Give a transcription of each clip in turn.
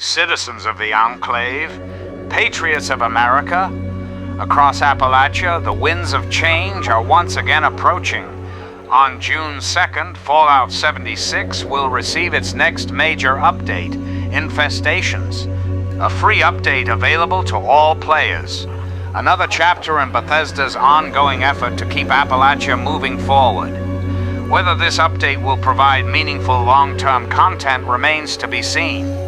citizens of the Enclave, patriots of America. Across Appalachia, the winds of change are once again approaching. On June 2nd, Fallout 76 will receive its next major update, Infestations. A free update available to all players. Another chapter in Bethesda's ongoing effort to keep Appalachia moving forward. Whether this update will provide meaningful long-term content remains to be seen.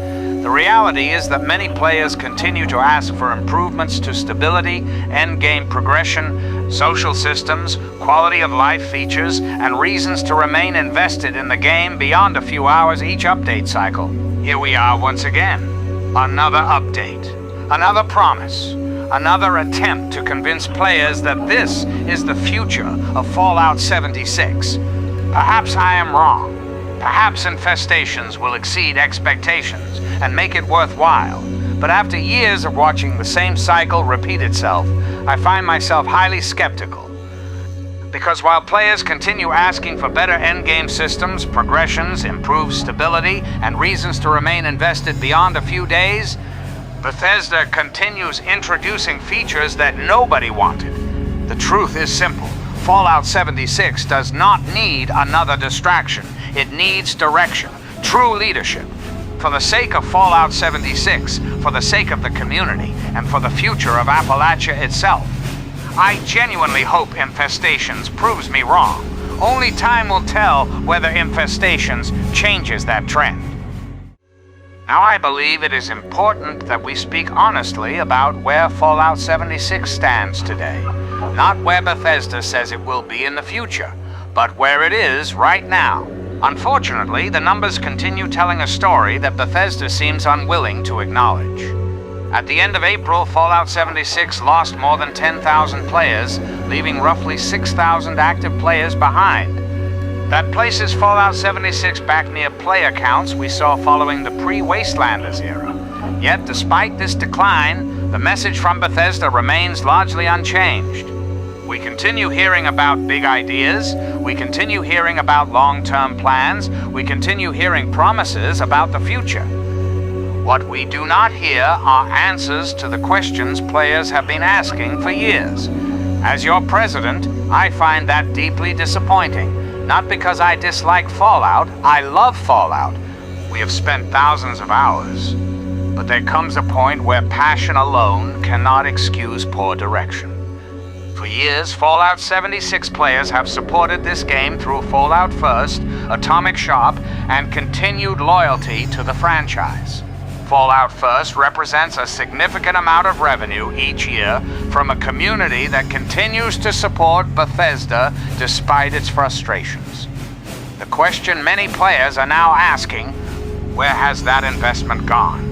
The reality is that many players continue to ask for improvements to stability, endgame progression, social systems, quality of life features, and reasons to remain invested in the game beyond a few hours each update cycle. Here we are once again. Another update. Another promise. Another attempt to convince players that this is the future of Fallout 76. Perhaps I am wrong. Perhaps Infestations will exceed expectations and make it worthwhile. But after years of watching the same cycle repeat itself, I find myself highly skeptical. Because while players continue asking for better endgame systems, progressions, improved stability, and reasons to remain invested beyond a few days, Bethesda continues introducing features that nobody wanted. The truth is simple. Fallout 76 does not need another distraction. It needs direction, true leadership. For the sake of Fallout 76, for the sake of the community, and for the future of Appalachia itself, I genuinely hope Infestations proves me wrong. Only time will tell whether Infestations changes that trend. Now, I believe it is important that we speak honestly about where Fallout 76 stands today. Not where Bethesda says it will be in the future, but where it is right now. Unfortunately, the numbers continue telling a story that Bethesda seems unwilling to acknowledge. At the end of April, Fallout 76 lost more than 10,000 players, leaving roughly 6,000 active players behind. That places Fallout 76 back near player counts we saw following the pre-Wastelanders era. Yet, despite this decline, the message from Bethesda remains largely unchanged. We continue hearing about big ideas, we continue hearing about long-term plans, we continue hearing promises about the future. What we do not hear are answers to the questions players have been asking for years. As your president, I find that deeply disappointing. Not because I dislike Fallout, I love Fallout. We have spent thousands of hours. But there comes a point where passion alone cannot excuse poor direction. For years, Fallout 76 players have supported this game through Fallout First, Atomic Shop, and continued loyalty to the franchise. Fallout First represents a significant amount of revenue each year from a community that continues to support Bethesda despite its frustrations. The question many players are now asking, where has that investment gone?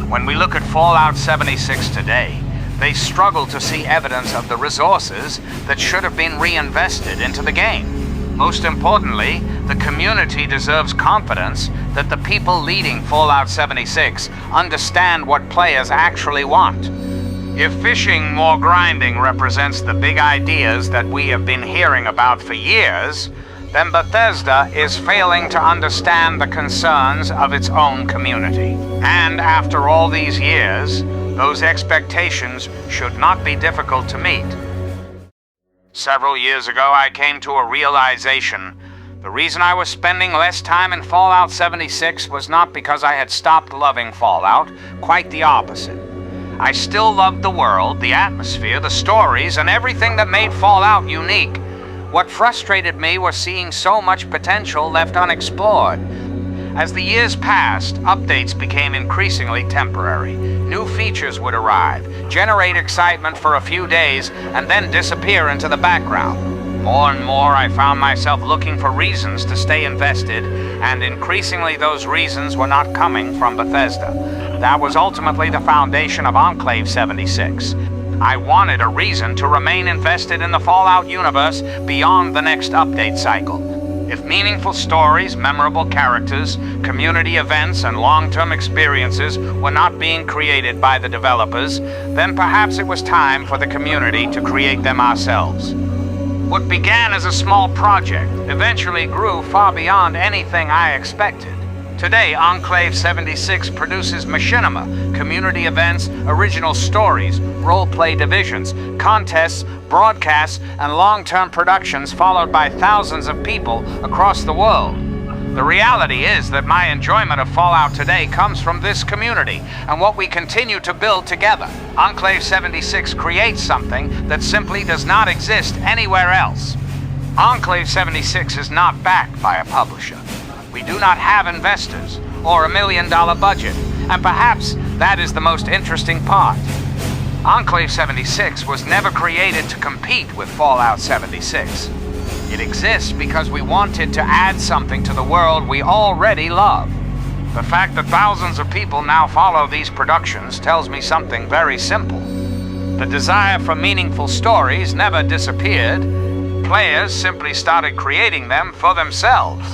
When we look at Fallout 76 today, they struggle to see evidence of the resources that should have been reinvested into the game. Most importantly, the community deserves confidence that the people leading Fallout 76 understand what players actually want. If fishing more grinding represents the big ideas that we have been hearing about for years, then Bethesda is failing to understand the concerns of its own community. And after all these years, those expectations should not be difficult to meet. Several years ago, I came to a realization. The reason I was spending less time in Fallout 76 was not because I had stopped loving Fallout, quite the opposite. I still loved the world, the atmosphere, the stories, and everything that made Fallout unique. What frustrated me was seeing so much potential left unexplored. As the years passed, updates became increasingly temporary. New features would arrive, generate excitement for a few days, and then disappear into the background. More and more, I found myself looking for reasons to stay invested, and increasingly those reasons were not coming from Bethesda. That was ultimately the foundation of Enclave76. I wanted a reason to remain invested in the Fallout universe beyond the next update cycle. If meaningful stories, memorable characters, community events, and long-term experiences were not being created by the developers, then perhaps it was time for the community to create them ourselves. What began as a small project eventually grew far beyond anything I expected. Today, Enclave76 produces Machinima, community events, original stories, role-play divisions, contests, broadcasts, and long-term productions followed by thousands of people across the world. The reality is that my enjoyment of Fallout today comes from this community and what we continue to build together. Enclave76 creates something that simply does not exist anywhere else. Enclave76 is not backed by a publisher. We do not have investors or $1 million budget, and perhaps that is the most interesting part. Enclave76 was never created to compete with Fallout 76. It exists because we wanted to add something to the world we already love. The fact that thousands of people now follow these productions tells me something very simple. The desire for meaningful stories never disappeared. Players simply started creating them for themselves.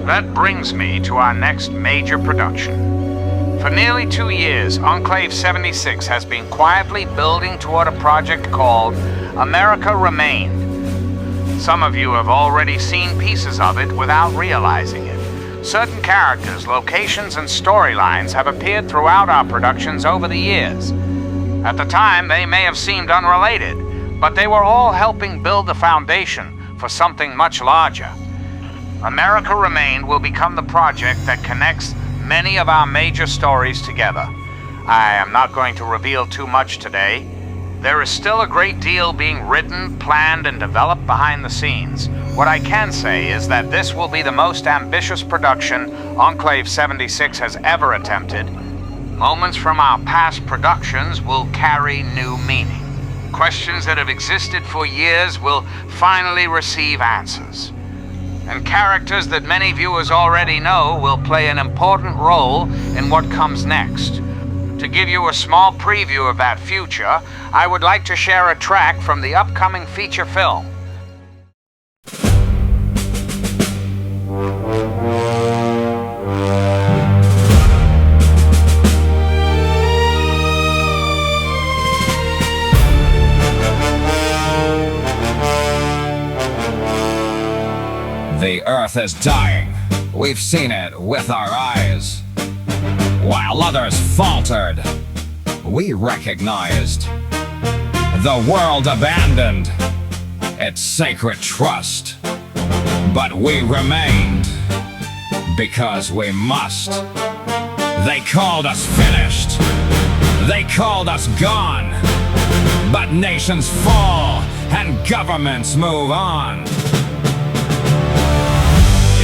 That brings me to our next major production. For nearly 2 years, Enclave76 has been quietly building toward a project called America Remained. Some of you have already seen pieces of it without realizing it. Certain characters, locations, and storylines have appeared throughout our productions over the years. At the time, they may have seemed unrelated, but they were all helping build the foundation for something much larger. America Remained will become the project that connects many of our major stories together. I am not going to reveal too much today. There is still a great deal being written, planned, and developed behind the scenes. What I can say is that this will be the most ambitious production Enclave76 has ever attempted. Moments from our past productions will carry new meaning. Questions that have existed for years will finally receive answers. And characters that many viewers already know will play an important role in what comes next. To give you a small preview of that future, I would like to share a track from the upcoming feature film. The Earth is dying. We've seen it with our eyes. While others faltered, we recognized the world abandoned its sacred trust. But we remained because we must. They called us finished. They called us gone. But nations fall and governments move on.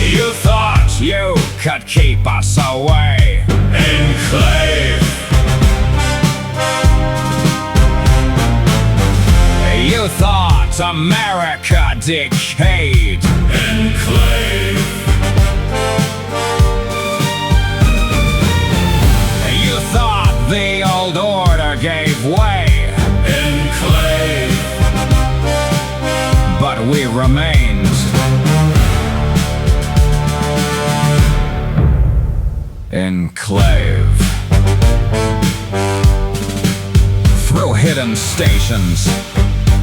You thought you could keep us away. Enclave. You thought America decayed. Enclave. You thought the old order gave way. Enclave. But we remained. Enclave. Through hidden stations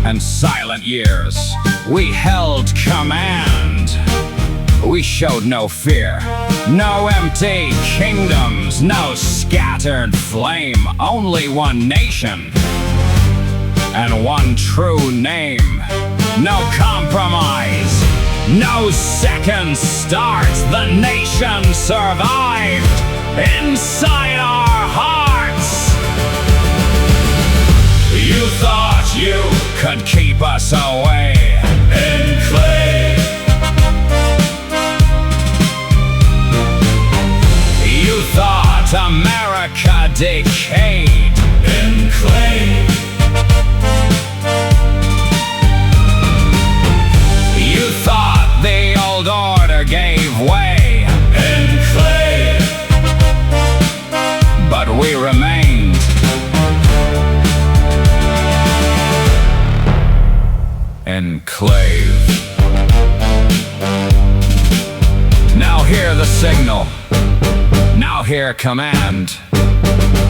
and silent years, we held command. We showed no fear, no empty kingdoms, no scattered flame, only one nation and one true name. No compromise, no second start. The nation survived inside our hearts. You thought you could keep us away. Enclave. You thought America decayed. Enclave. You thought the old order gave way. Enclave. But we remained. Enclave. Now hear the signal. Now hear command.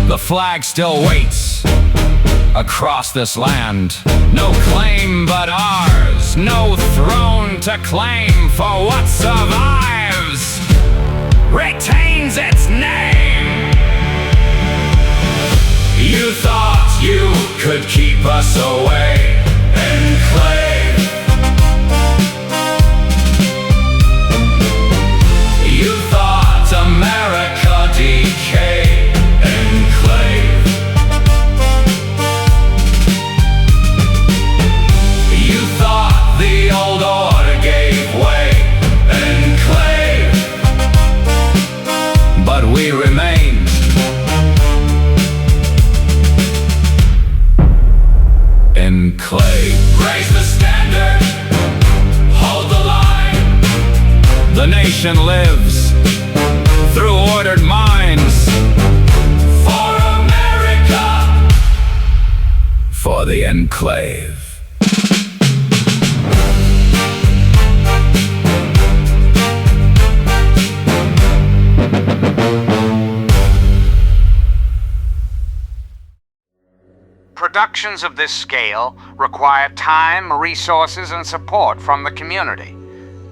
The flag still waits across this land. No claim but ours, no throne to claim for what survives. retains its name. You thought you could keep us away, Enclave. You thought America decayed, Enclave. You thought the old order gave way, Enclave. But we remain. Enclave. Raise the standard, hold the line. The nation lives through ordered minds. For America, for the Enclave. Productions of this scale require time, resources, and support from the community.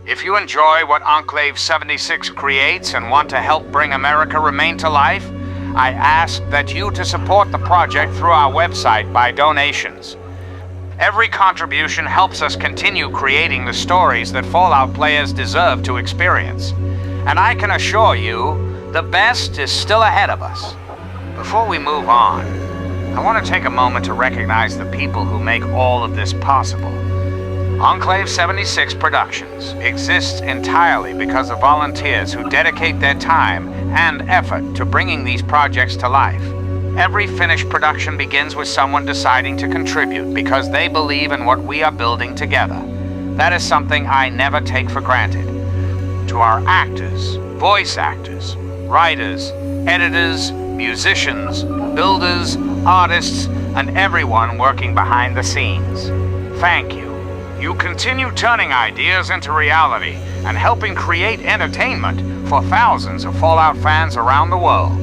If you enjoy what Enclave76 creates and want to help bring America Remain to life, I ask that you to support the project through our website by donations. Every contribution helps us continue creating the stories that Fallout players deserve to experience. And I can assure you, the best is still ahead of us. Before we move on, I want to take a moment to recognize the people who make all of this possible. Enclave76 Productions exists entirely because of volunteers who dedicate their time and effort to bringing these projects to life. Every finished production begins with someone deciding to contribute because they believe in what we are building together. That is something I never take for granted. To our actors, voice actors, writers, editors, musicians, builders, artists, and everyone working behind the scenes, thank you. You continue turning ideas into reality and helping create entertainment for thousands of Fallout fans around the world.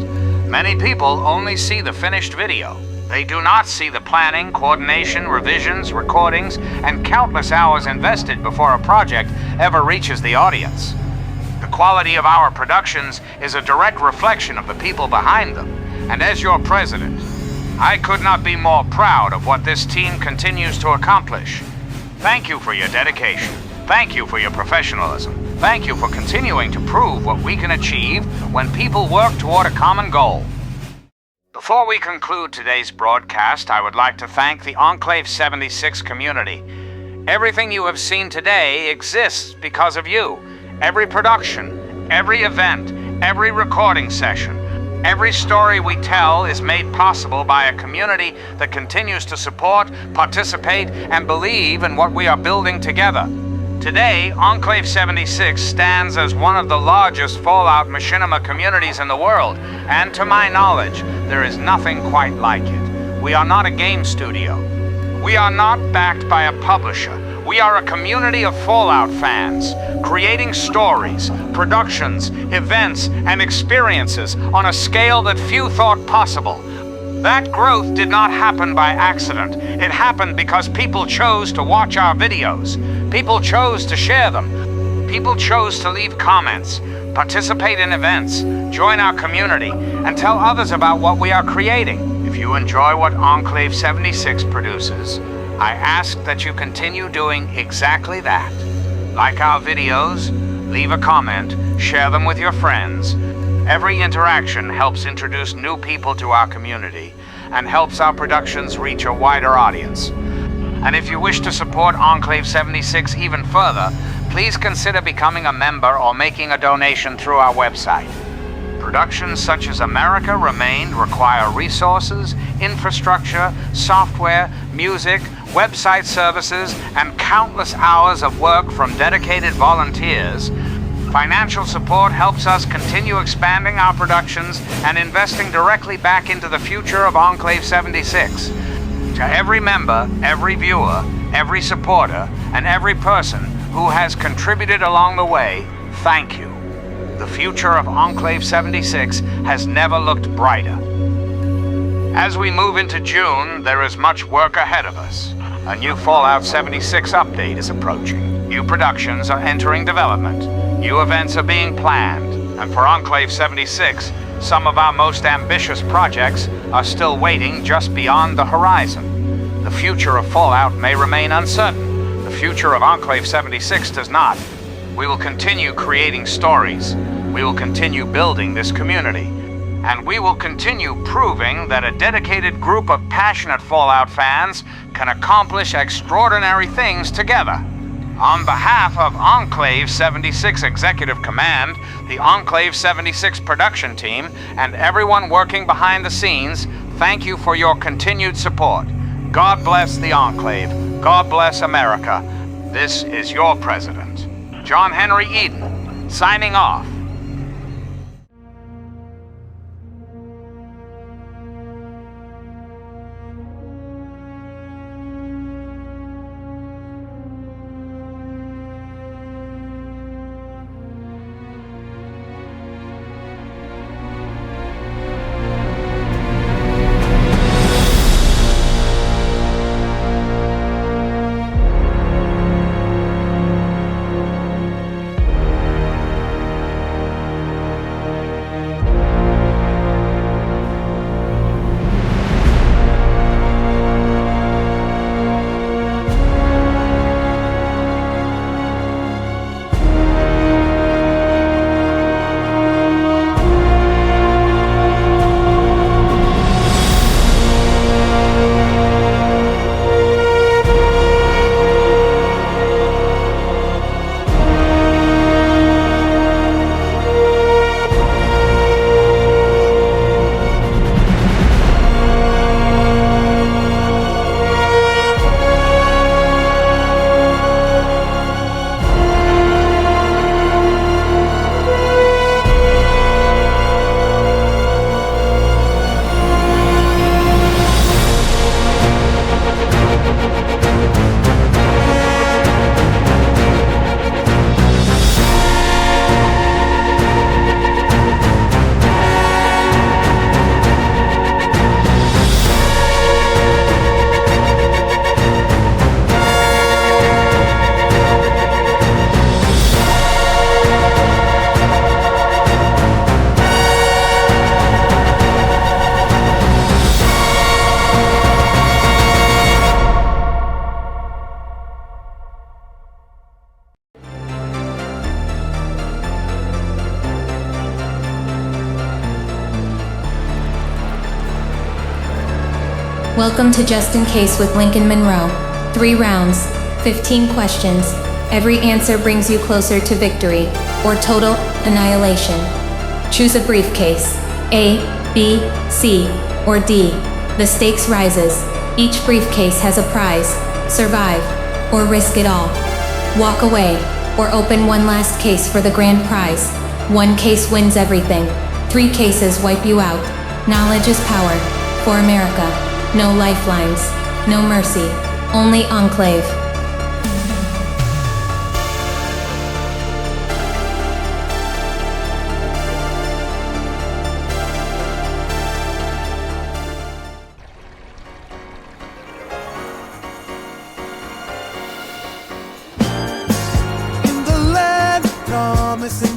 Many people only see the finished video. They do not see the planning, coordination, revisions, recordings, and countless hours invested before a project ever reaches the audience. The quality of our productions is a direct reflection of the people behind them, and as your president, I could not be more proud of what this team continues to accomplish. Thank you for your dedication. Thank you for your professionalism. Thank you for continuing to prove what we can achieve when people work toward a common goal. Before we conclude today's broadcast, I would like to thank the Enclave76 community. Everything you have seen today exists because of you. Every production, every event, every recording session, every story we tell is made possible by a community that continues to support, participate, and believe in what we are building together. Today, Enclave76 stands as one of the largest Fallout Machinima communities in the world, and to my knowledge, there is nothing quite like it. We are not a game studio. We are not backed by a publisher. We are a community of Fallout fans, creating stories, productions, events, and experiences on a scale that few thought possible. That growth did not happen by accident. It happened because people chose to watch our videos. People chose to share them. People chose to leave comments, participate in events, join our community, and tell others about what we are creating. If you enjoy what Enclave76 produces, I ask that you continue doing exactly that. Like our videos, leave a comment, share them with your friends. Every interaction helps introduce new people to our community and helps our productions reach a wider audience. And if you wish to support Enclave76 even further, please consider becoming a member or making a donation through our website. Productions such as America Remained require resources, infrastructure, software, music, website services, and countless hours of work from dedicated volunteers. Financial support helps us continue expanding our productions and investing directly back into the future of Enclave76. To every member, every viewer, every supporter, and every person who has contributed along the way, thank you. The future of Enclave76 has never looked brighter. As we move into June, there is much work ahead of us. A new Fallout 76 update is approaching. New productions are entering development. New events are being planned. And for Enclave 76, some of our most ambitious projects are still waiting just beyond the horizon. The future of Fallout may remain uncertain. The future of Enclave 76 does not. We will continue creating stories. We will continue building this community. And we will continue proving that a dedicated group of passionate Fallout fans can accomplish extraordinary things together. On behalf of Enclave 76 Executive Command, the Enclave 76 production team, and everyone working behind the scenes, thank you for your continued support. God bless the Enclave. God bless America. This is your president, John Henry Eden, signing off. Welcome to Just In Case with Lincoln Monroe. 3 rounds, 15 questions. Every answer brings you closer to victory or total annihilation. Choose a briefcase, A, B, C, or D. The stakes rises. Each briefcase has a prize. Survive or risk it all. Walk away or open one last case for the grand prize. 1 case wins everything. 3 cases wipe you out. Knowledge is power. For America. No lifelines, no mercy, only Enclave. In the land of promise and